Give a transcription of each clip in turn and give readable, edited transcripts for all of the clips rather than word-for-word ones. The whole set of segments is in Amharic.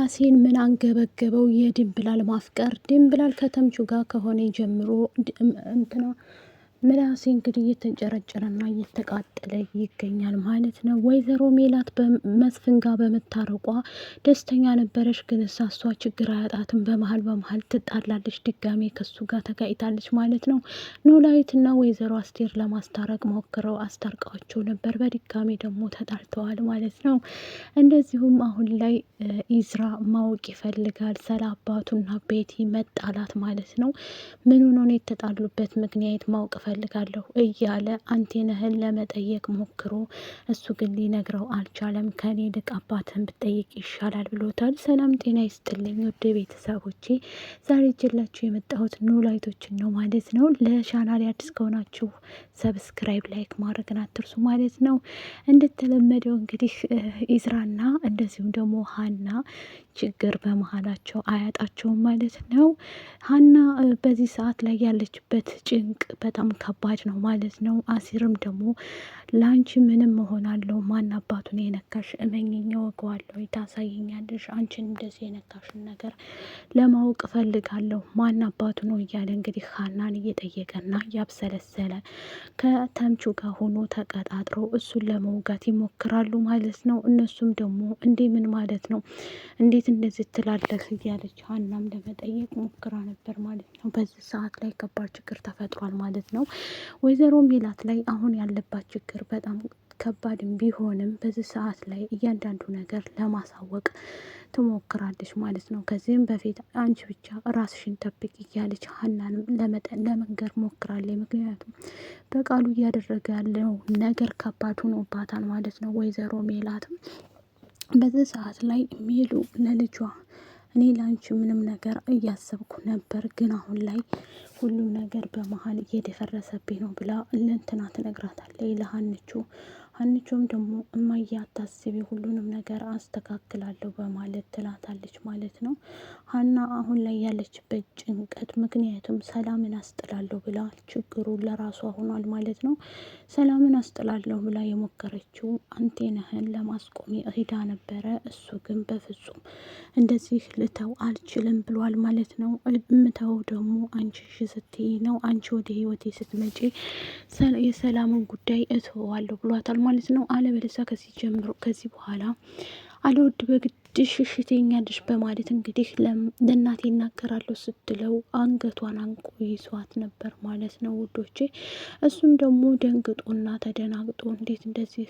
ምላሴን ምን አንገበገበው የድንብላል ማፍቀር? ድንብላል ከተምቹ ጋር ከሆነ ጀምሮ እንትና ምላሴ እንግዲህ እየተንጨረጨረና እየተቃጠለ ይገኛል ማለት ነው። ወይዘሮ ሜላት በመስፍን ጋር በመታረቋ ደስተኛ ነበረች። ግን እሷ ችግር አያጣትም። በመሀል ትጣላለች። ድጋሜ ከሱ ጋር ተጋጭታለች ማለት ነው። ኖላዊትና ወይዘሮ አስቴር ለማስታረቅ ሞክረው አስታርቀዋቸው ነበር። በድጋሜ ደግሞ ተጣልተዋል ማለት ነው። እንደዚሁም አሁን ላይ ኢዝራ ማወቅ ይፈልጋል ስለ አባቱና ቤቲ መጣላት ማለት ነው። ምን ሆኖ ነው የተጣሉበት ምክንያት ማወቅ ፈልጋለሁ እያለ አንቴነህን ለመጠየቅ ሞክሮ እሱ ግን ሊነግረው አልቻለም። ከኔ ይልቅ አባትህን ብጠይቅ ይሻላል ብሎታል። ሰላም ጤና ይስጥልኝ ውድ ቤተሰቦቼ፣ ዛሬ ይዤላችሁ የመጣሁት ኖላዊቶችን ነው ማለት ነው። ለቻናሌ አዲስ ከሆናችሁ ሰብስክራይብ፣ ላይክ ማድረግን አትርሱ ማለት ነው። እንደተለመደው እንግዲህ ኢዝራና እንደዚሁም ደግሞ ሀና ችግር በመሀላቸው አያጣቸውም ማለት ነው። ሀና በዚህ ሰዓት ላይ ያለችበት ጭንቅ በጣም ከባድ ነው ማለት ነው። አሲርም ደግሞ ለአንቺ ምንም እሆናለሁ፣ ማን አባቱን የነካሽ እመኝኝ፣ ወገዋለሁ፣ ታሳይኛለሽ፣ አንቺን እንደዚህ የነካሽን ነገር ለማወቅ እፈልጋለሁ፣ ማን አባቱ ነው እያለ እንግዲህ ሀናን እየጠየቀና እያብሰለሰለ ከተምቹ ጋር ሆኖ ተቀጣጥረው እሱን ለመውጋት ይሞክራሉ ማለት ነው። እነሱም ደግሞ እንዴ ምን ማለት ነው፣ እንዴት እንደዚህ ትላለህ እያለች ሀናም ለመጠየቅ ሞክራ ነበር ማለት ነው። በዚህ ሰዓት ላይ ከባድ ችግር ተፈጥሯል ማለት ነው። ወይዘሮ ሜላት ላይ አሁን ያለባት ችግር በጣም ከባድም ቢሆንም በዚህ ሰዓት ላይ እያንዳንዱ ነገር ለማሳወቅ ትሞክራለች ማለት ነው። ከዚህም በፊት አንቺ ብቻ ራስሽን ጠብቂ እያለች ሀናንም ለመንገር ሞክራለች። ምክንያቱም በቃሉ እያደረገ ያለው ነገር ከባድ ሆኖባታል ማለት ነው። ወይዘሮ ሜላትም በዚህ ሰዓት ላይ ሚሉ ለልጇ እኔ ላንቺ ምንም ነገር እያሰብኩ ነበር፣ ግን አሁን ላይ ሁሉም ነገር በመሀል እየደፈረሰብኝ ነው ብላ ለእንትና ትነግራታለች ለሀንቹ። ሀንቹም ደግሞ እማዬ አታስቢ፣ ሁሉንም ነገር አስተካክላለሁ በማለት ትላታለች ማለት ነው። ሀና አሁን ላይ ያለችበት ጭንቀት ምክንያቱም ሰላምን አስጥላለሁ ብላ ችግሩ ለራሷ ሆኗል ማለት ነው። ሰላምን አስጥላለሁ ብላ የሞከረችው አንቴነህን ለማስቆም ሄዳ ነበረ። እሱ ግን በፍጹም እንደዚህ ልተው አልችልም ብሏል ማለት ነው። እምተው ደግሞ አንቺ ስትይ ነው፣ አንቺ ወደ ህይወቴ ስትመጪ የሰላምን ጉዳይ እተዋለሁ ብሏታል ማለት ነው። አለበለዚያ ከዚህ በኋላ አልወድ በግድሽ ሽሽቴኛለሽ በማለት እንግዲህ ለእናቴ እናገራለሁ ስትለው አንገቷን አንቆ ይዟት ነበር ማለት ነው ውዶቼ። እሱም ደግሞ ደንግጦና ተደናግጦ እንዴት እንደዚህ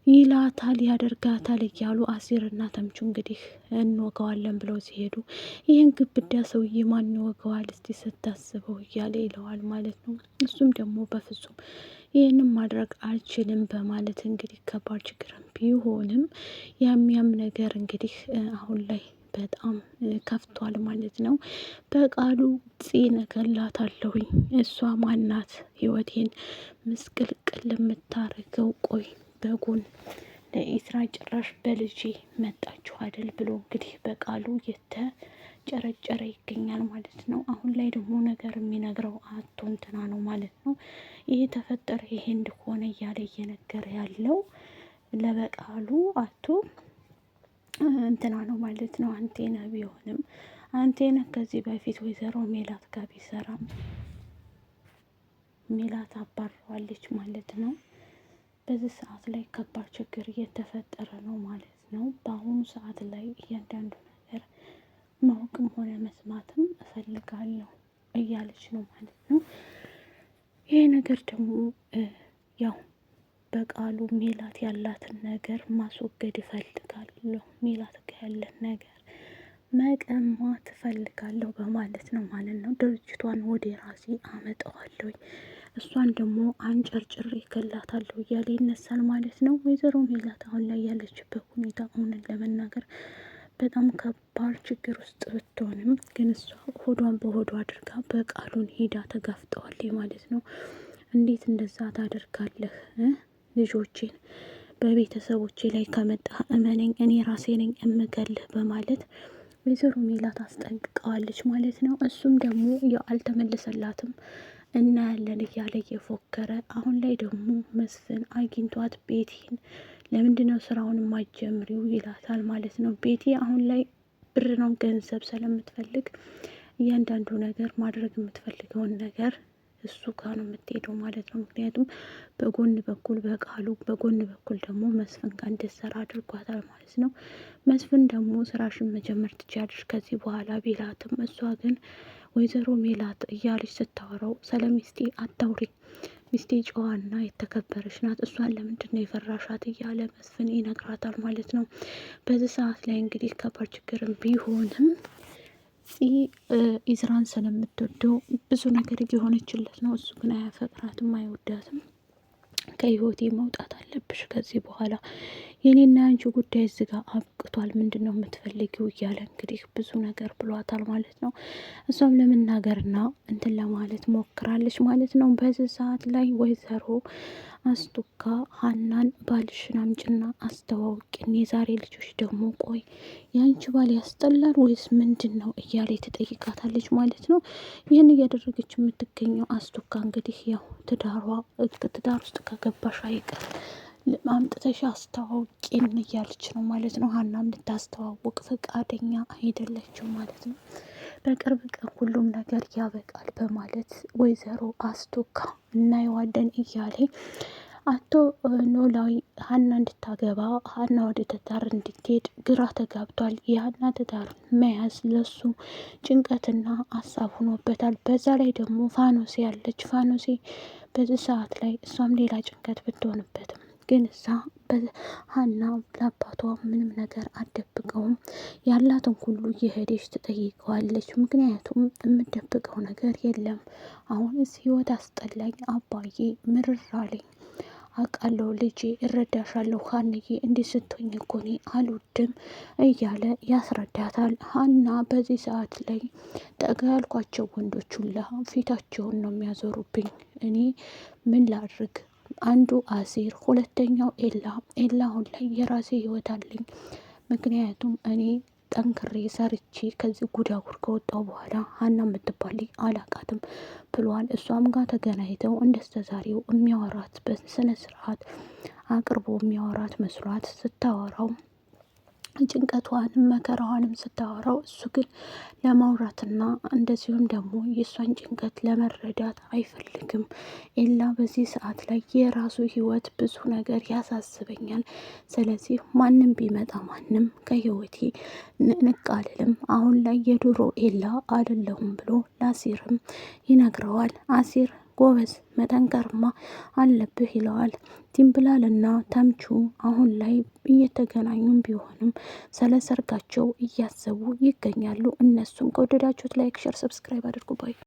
ይላታል ያደርጋታል እያሉ አሲርና ተምቹ እንግዲህ እንወገዋለን ብለው ሲሄዱ ይህን ግብዳ ሰውዬ ማን ይወገዋል እስቲ ስታስበው እያለ ይለዋል ማለት ነው። እሱም ደግሞ በፍጹም ይህንም ማድረግ አልችልም በማለት እንግዲህ ከባድ ችግርም ቢሆንም ያም ነገር እንግዲህ አሁን ላይ በጣም ከፍቷል ማለት ነው። በቃሉ ፂን እገላታለሁኝ፣ እሷ ማናት ህይወቴን ምስቅልቅል የምታረገው? ቆይ በጎን ለኢስራ ጭራሽ በልጄ መጣችሁ አይደል ብሎ እንግዲህ በቃሉ የተጨረጨረ ይገኛል ማለት ነው። አሁን ላይ ደግሞ ነገር የሚነግረው አቶ እንትና ነው ማለት ነው። ይሄ ተፈጠረ ይሄ እንደሆነ እያለ እየነገረ ያለው ለበቃሉ አቶ እንትና ነው ማለት ነው። አንቴነህ ቢሆንም አንቴነህ ከዚህ በፊት ወይዘሮ ሜላት ጋር ቢሰራም ሜላት አባረዋለች ማለት ነው። በዚህ ሰዓት ላይ ከባድ ችግር እየተፈጠረ ነው ማለት ነው። በአሁኑ ሰዓት ላይ እያንዳንዱ ነገር ማወቅም ሆነ መስማትም እፈልጋለሁ እያለች ነው ማለት ነው። ይሄ ነገር ደግሞ ያው በቃሉ ሜላት ያላትን ነገር ማስወገድ እፈልጋለሁ፣ ሜላት ጋር ያለን ነገር መቀማት እፈልጋለሁ በማለት ነው ማለት ነው። ድርጅቷን ወደ ራሴ አመጣዋለሁ፣ እሷን ደግሞ አንጨርጭሬ እገላታለሁ እያለ ይነሳል ማለት ነው። ወይዘሮ ሜላት አሁን ላይ ያለችበት ሁኔታ እውነት ለመናገር በጣም ከባድ ችግር ውስጥ ብትሆንም ግን እሷ ሆዷን በሆዷ አድርጋ በቃሉን ሄዳ ተጋፍጠዋለች ማለት ነው። እንዴት እንደዛ ታደርጋለህ? ልጆቼን በቤተሰቦቼ ላይ ከመጣ እመነኝ እኔ ራሴ ነኝ እምገልህ በማለት ወይዘሮ ሜላት አስጠንቅቀዋለች ማለት ነው። እሱም ደግሞ ያው አልተመለሰላትም እናያለን እያለ እየፎከረ አሁን ላይ ደግሞ መስፍን አግኝቷት ቤቲን ለምንድነው ስራውን የማይጀምሪው ይላታል ማለት ነው። ቤቲ አሁን ላይ ብር ነው ገንዘብ ስለምትፈልግ እያንዳንዱ ነገር ማድረግ የምትፈልገውን ነገር እሱ ጋር ነው የምትሄደው ማለት ነው። ምክንያቱም በጎን በኩል በቃሉ በጎን በኩል ደግሞ መስፍን ጋር እንድትሰራ አድርጓታል ማለት ነው። መስፍን ደግሞ ስራሽን መጀመር ትችያለሽ ከዚህ በኋላ ቢላትም እሷ ግን ወይዘሮ ሜላት እያለች ስታወራው ስለ ሚስቴ አታውሪ፣ ሚስቴ ጨዋና የተከበረች ናት፣ እሷን ለምንድን ነው የፈራሻት እያለ መስፍን ይነግራታል ማለት ነው። በዚህ ሰዓት ላይ እንግዲህ ከባድ ችግርም ቢሆንም ኢዝራን ስለምትወደው ብዙ ነገር እየሆነችለት ነው። እሱ ግን አያፈቅራትም፣ አይወዳትም። ከህይወቴ መውጣት አለብሽ ከዚህ በኋላ የኔና አንቺ ጉዳይ እዚህ ጋር አብቅቷል፣ ምንድን ነው የምትፈልጊው እያለ እንግዲህ ብዙ ነገር ብሏታል ማለት ነው። እሷም ለመናገርና እንትን ለማለት ሞክራለች ማለት ነው። በዚህ ሰዓት ላይ ወይዘሮ አስቱካ ሀናን ባልሽን አምጪና አስተዋውቂን፣ የዛሬ ልጆች ደግሞ ቆይ የአንቺ ባል ያስጠላል ወይስ ምንድን ነው እያለ ትጠይቃታለች ማለት ነው። ይህን እያደረገች የምትገኘው አስቱካ እንግዲህ ያው ትዳር ውስጥ ከገባሽ አይቀር አምጥተሽ አስተዋውቂን እያለች ነው ማለት ነው። ሀናም ልታስተዋውቅ ፈቃደኛ አይደለችም ማለት ነው። በቅርብ ቀን ሁሉም ነገር ያበቃል በማለት ወይዘሮ አስቱካ እናየዋለን እያለ አቶ ኖላዊ ሀና እንድታገባ ሀና ወደ ትዳር እንድትሄድ ግራ ተጋብቷል። የሀና ትዳር መያዝ ለሱ ጭንቀትና ሀሳብ ሆኖበታል። በዛ ላይ ደግሞ ፋኖሴ ያለች ፋኖሴ በዚህ ሰዓት ላይ እሷም ሌላ ጭንቀት ብትሆንበትም ግን እዛ ሀና ለአባቷ ምንም ነገር አትደብቀውም። ያላትን ሁሉ እየሄደች ትጠይቀዋለች። ምክንያቱም የምደብቀው ነገር የለም። አሁንስ ህይወት አስጠላኝ አባዬ፣ ምርር አለኝ፣ አውቃለሁ ልጄ፣ እረዳሻለሁ ሀንዬ፣ እንዲህ ስትሆኝ እኮ እኔ አልወድም እያለ ያስረዳታል። ሀና በዚህ ሰዓት ላይ ጠጋ ያልኳቸው ወንዶች ሁላ ፊታቸውን ነው የሚያዞሩብኝ። እኔ ምን ላድርግ? አንዱ አሲር፣ ሁለተኛው ኤላ አሁን ላይ የራሴ ህይወት አለኝ። ምክንያቱም እኔ ጠንክሬ ሰርቼ ከዚህ ጉዳጉር ከወጣው በኋላ ሀና የምትባል አላቃትም ብሏል። እሷም ጋር ተገናኝተው እንደስተዛሬው የሚያወራት በስነ ስርዓት አቅርቦ የሚያወራት መስሏት ስታወራው ጭንቀቷንም መከራዋንም ስታወራው እሱ ግን ለማውራትና እንደዚሁም ደግሞ የእሷን ጭንቀት ለመረዳት አይፈልግም። ኤላ በዚህ ሰዓት ላይ የራሱ ህይወት ብዙ ነገር ያሳስበኛል፣ ስለዚህ ማንም ቢመጣ ማንም ከህይወቴ ንቅ አልልም፣ አሁን ላይ የድሮ ኤላ አይደለሁም ብሎ ለአሲርም ይነግረዋል። አሲር ጎበዝ መጠንከርማ አለብህ ይለዋል። ዲምብላልና ተምቹ አሁን ላይ እየተገናኙም ቢሆንም ስለ ሰርጋቸው እያሰቡ ይገኛሉ። እነሱም ከወደዳችሁት ላይክ፣ ሸር፣ ሰብስክራይብ አድርጉ ባይ